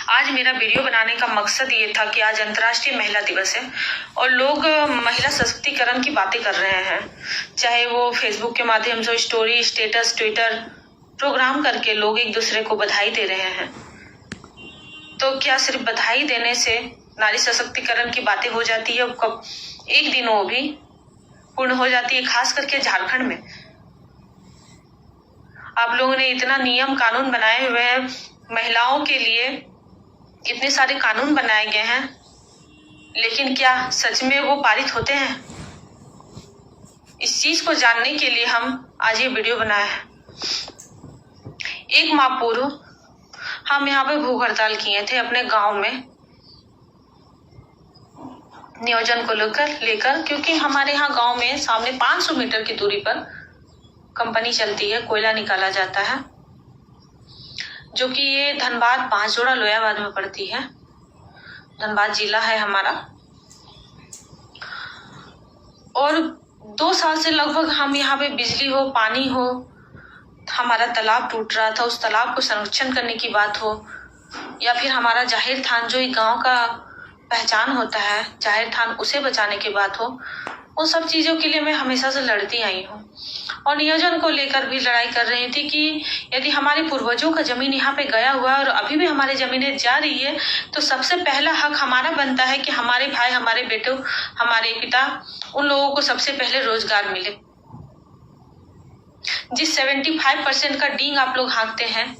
आज मेरा वीडियो बनाने का मकसद ये था कि आज अंतर्राष्ट्रीय महिला दिवस है और लोग महिला सशक्तिकरण की बातें कर रहे हैं। चाहे वो फेसबुक के माध्यम से स्टोरी, स्टेटस, ट्विटर प्रोग्राम करके लोग एक दूसरे को बधाई दे रहे हैं। तो क्या सिर्फ बधाई देने से नारी सशक्तिकरण की बातें हो जाती है? कब एक दिन वो भी पूर्ण हो जाती है, खास करके झारखंड में। आप लोगों ने इतना नियम कानून बनाए हुए हैं, महिलाओं के लिए इतने सारे कानून बनाए गए हैं, लेकिन क्या सच में वो पारित होते हैं? इस चीज को जानने के लिए हम आज ये वीडियो बनाए हैं। एक माह पूर्व हम यहाँ पे भूख हड़ताल किए थे अपने गांव में नियोजन को लेकर क्योंकि हमारे यहाँ गांव में सामने 500 मीटर की दूरी पर कंपनी चलती है, कोयला निकाला जाता है, जो कि ये धनबाद बांसजोड़ा लोयाबाद में पड़ती है। धनबाद जिला है हमारा। और 2 साल से लगभग हम यहाँ पे बिजली हो, पानी हो, हमारा तालाब टूट रहा था, उस तालाब को संरक्षण करने की बात हो, या फिर हमारा जाहिर थान जो एक गांव का पहचान होता है, जाहिर थान, उसे बचाने की बात हो, उन सब चीजों के लिए मैं हमेशा से लड़ती आई हूँ। और नियोजन को लेकर भी लड़ाई कर रही थी कि यदि हमारे पूर्वजों का जमीन यहाँ पे गया हुआ है और अभी भी हमारी जमीनें जा रही है, तो सबसे पहला हक हमारा बनता है कि हमारे भाई, हमारे बेटों, हमारे पिता, उन लोगों को सबसे पहले रोजगार मिले। जिस 75% का डींग आप लोग हाँकते हैं,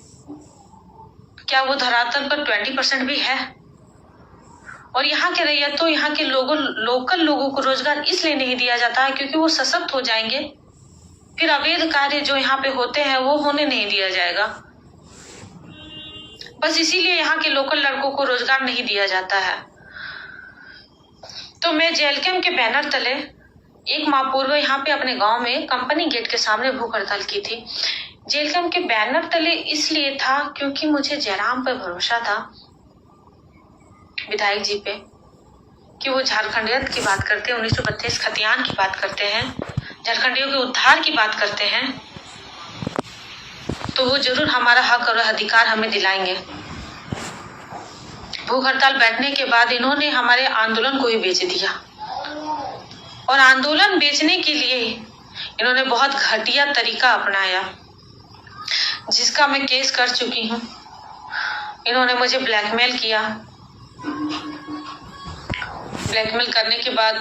क्या वो धरातल पर 20% भी है? और यहाँ के रैयतों, यहाँ के लोकल लोगों को रोजगार इसलिए नहीं दिया जाता है क्योंकि वो सशक्त हो जाएंगे, फिर अवैध कार्य जो यहाँ पे होते हैं वो होने नहीं दिया जाएगा। बस इसीलिए यहाँ के लोकल लड़कों को रोजगार नहीं दिया जाता है। तो मैं जेलकेम के बैनर तले एक माह पूर्व यहाँ पे अपने गांव में कंपनी गेट के सामने भूख हड़ताल की थी। जेलकेम के बैनर तले इसलिए था क्योंकि मुझे जयराम पर भरोसा था, विधायक जी पे, कि वो झारखंडियत की बात करते हैं, 1932 खतियान की बात करते हैं, झारखंडियों के उद्धार की बात करते हैं, तो वो जरूर हमारा हक और अधिकार हमें दिलाएंगे। भूख हड़ताल बैठने के बाद इन्होंने हमारे आंदोलन को ही बेच दिया, और आंदोलन बेचने के लिए इन्होंने बहुत घटिया तरीका अपनाया, जिसका मैं केस कर चुकी हूँ। इन्होंने मुझे ब्लैकमेल किया। ब्लैकमेल करने के बाद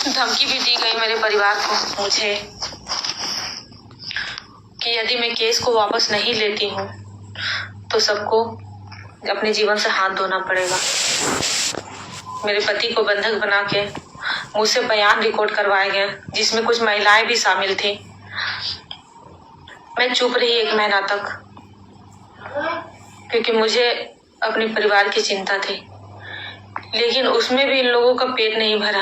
धमकी भी दी गई मेरे परिवार को, मुझे, कि यदि मैं केस को वापस नहीं लेती हूँ तो सबको अपने जीवन से हाथ धोना पड़ेगा। मेरे पति को बंधक बना के मुझसे बयान रिकॉर्ड करवाए गए, जिसमें कुछ महिलाएं भी शामिल थी। मैं चुप रही 1 महीना तक, क्योंकि मुझे अपने परिवार की चिंता थी, लेकिन उसमें भी इन लोगों का पेट नहीं भरा।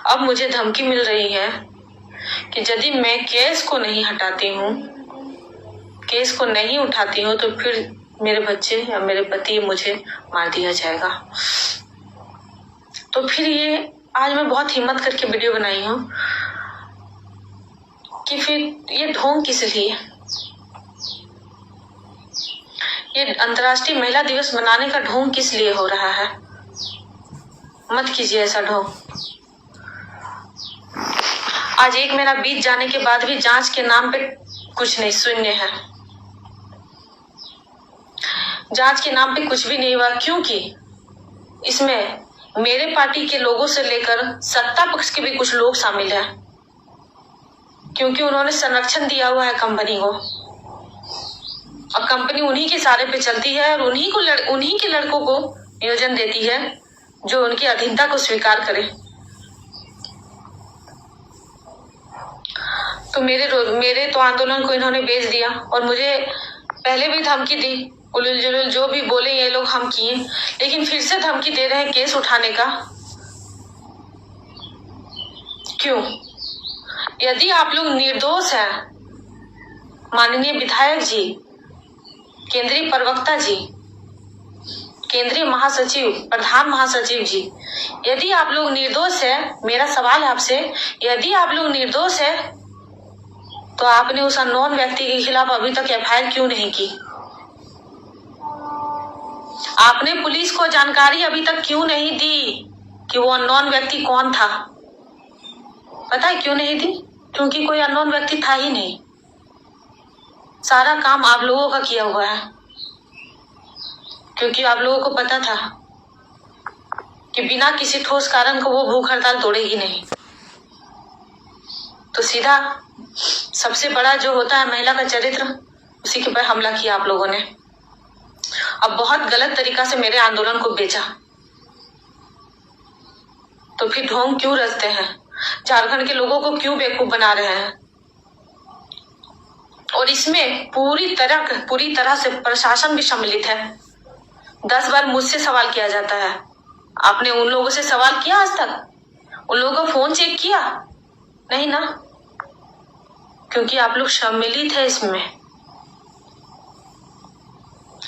अब मुझे धमकी मिल रही है कि यदि मैं केस को नहीं हटाती हूँ, केस को नहीं उठाती हूँ, तो फिर मेरे बच्चे या मेरे पति, मुझे मार दिया जाएगा। तो फिर ये आज मैं बहुत हिम्मत करके वीडियो बनाई हूँ कि फिर ये ढोंग किस लिए, ये अंतर्राष्ट्रीय महिला दिवस मनाने का ढोंग किस लिए हो रहा है? मत कीजिए ऐसा ढोंग। आज 1 महीना बीत जाने के बाद भी जांच के नाम पे कुछ नहीं, शून्य है। जांच के नाम पे कुछ भी नहीं हुआ, क्योंकि इसमें मेरे पार्टी के लोगों से लेकर सत्ता पक्ष के भी कुछ लोग शामिल हैं, क्योंकि उन्होंने संरक्षण दिया हुआ है कंपनी को, और कंपनी उन्हीं के सहारे पे चलती है, और उन्हीं के लड़कों को नियोजन देती है जो उनकी अधीनता को स्वीकार करे। तो मेरे तो आंदोलन को इन्होंने बेच दिया, और मुझे पहले भी धमकी दी, उलझुल जुलुल जो भी बोले ये लोग हम किए, लेकिन फिर से धमकी दे रहे हैं केस उठाने का। क्यों? यदि आप लोग निर्दोष हैं, माननीय विधायक जी, केंद्रीय प्रवक्ता जी, केंद्रीय महासचिव, प्रधान महासचिव जी, यदि आप लोग निर्दोष है, मेरा सवाल है आपसे, यदि आप लोग निर्दोष है, तो आपने उस अननोन व्यक्ति के खिलाफ अभी तक FIR क्यों नहीं की? आपने पुलिस को जानकारी अभी तक क्यों नहीं दी कि वो अननोन व्यक्ति कौन था? पता है क्यों नहीं दी? क्योंकि कोई अननोन व्यक्ति था ही नहीं। सारा काम आप लोगों का किया हुआ है, क्योंकि आप लोगों को पता था कि बिना किसी ठोस कारण को वो भूख हड़ताल तोड़ेगी नहीं। तो सीधा सबसे बड़ा जो होता है महिला का चरित्र, उसी के ऊपर हमला किया आप लोगों ने। अब बहुत गलत तरीका से मेरे आंदोलन को बेचा, तो फिर ढोंग क्यों रचते हैं? झारखंड के लोगों को क्यों बेवकूफ बना रहे हैं? और इसमें पूरी तरह से प्रशासन भी सम्मिलित है। 10 बार मुझसे सवाल किया जाता है। आपने उन लोगों से सवाल किया आज तक? उन लोगों का फोन चेक किया? नहीं ना, क्योंकि आप लोग सम्मिलित है इसमें।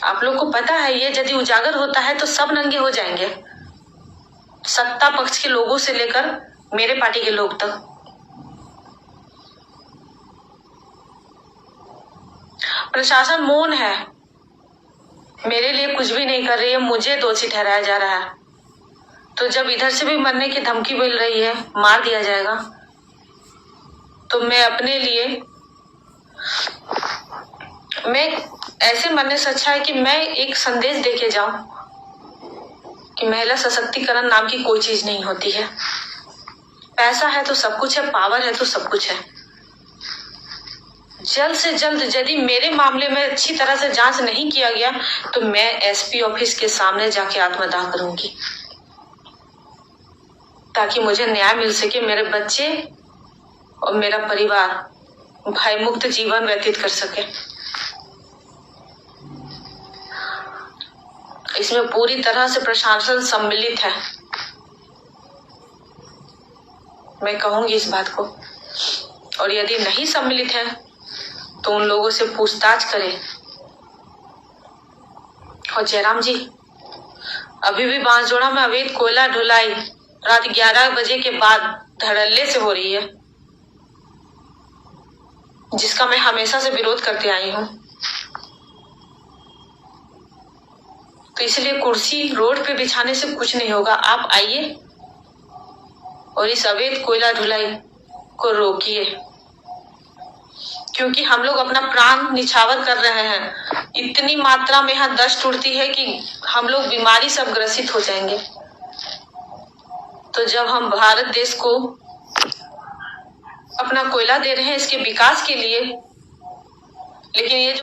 आप लोग को पता है ये यदि उजागर होता है तो सब नंगे हो जाएंगे, सत्ता पक्ष के लोगों से लेकर मेरे पार्टी के लोग तक। प्रशासन मौन है, मेरे लिए कुछ भी नहीं कर रही है, मुझे दोषी ठहराया जा रहा है। तो जब इधर से भी मरने की धमकी मिल रही है, मार दिया जाएगा, तो मैं अपने लिए ऐसे मरने से अच्छा है कि मैं एक संदेश देके जाऊं कि महिला सशक्तिकरण नाम की कोई चीज नहीं होती है। पैसा है तो सब कुछ है, पावर है तो सब कुछ है। जल्द से जल्द यदि मेरे मामले में अच्छी तरह से जांच नहीं किया गया तो मैं एसपी ऑफिस के सामने जाके आत्मदाह करूंगी, ताकि मुझे न्याय मिल सके, मेरे बच्चे और मेरा परिवार भय मुक्त जीवन व्यतीत कर सके। इसमें पूरी तरह से प्रशासन सम्मिलित है, मैं कहूंगी इस बात को। और यदि नहीं सम्मिलित है तो उन लोगों से पूछताछ करें। और जयराम जी, अभी भी बांसजोड़ा में अवैध कोयला ढुलाई रात 11 बजे के बाद धड़ल्ले से हो रही है, जिसका मैं हमेशा से विरोध करते आई हूँ। तो इसलिए कुर्सी रोड पे बिछाने से कुछ नहीं होगा। आप आइए और इस अवैध कोयला ढुलाई को रोकिए, क्योंकि हम लोग अपना प्राण निछावर कर रहे हैं। इतनी मात्रा में यहाँ दस्त उड़ती है कि हम लोग बीमारी से ग्रसित हो जाएंगे। तो जब हम भारत देश को अपना कोयला दे रहे हैं इसके विकास के लिए, लेकिन ये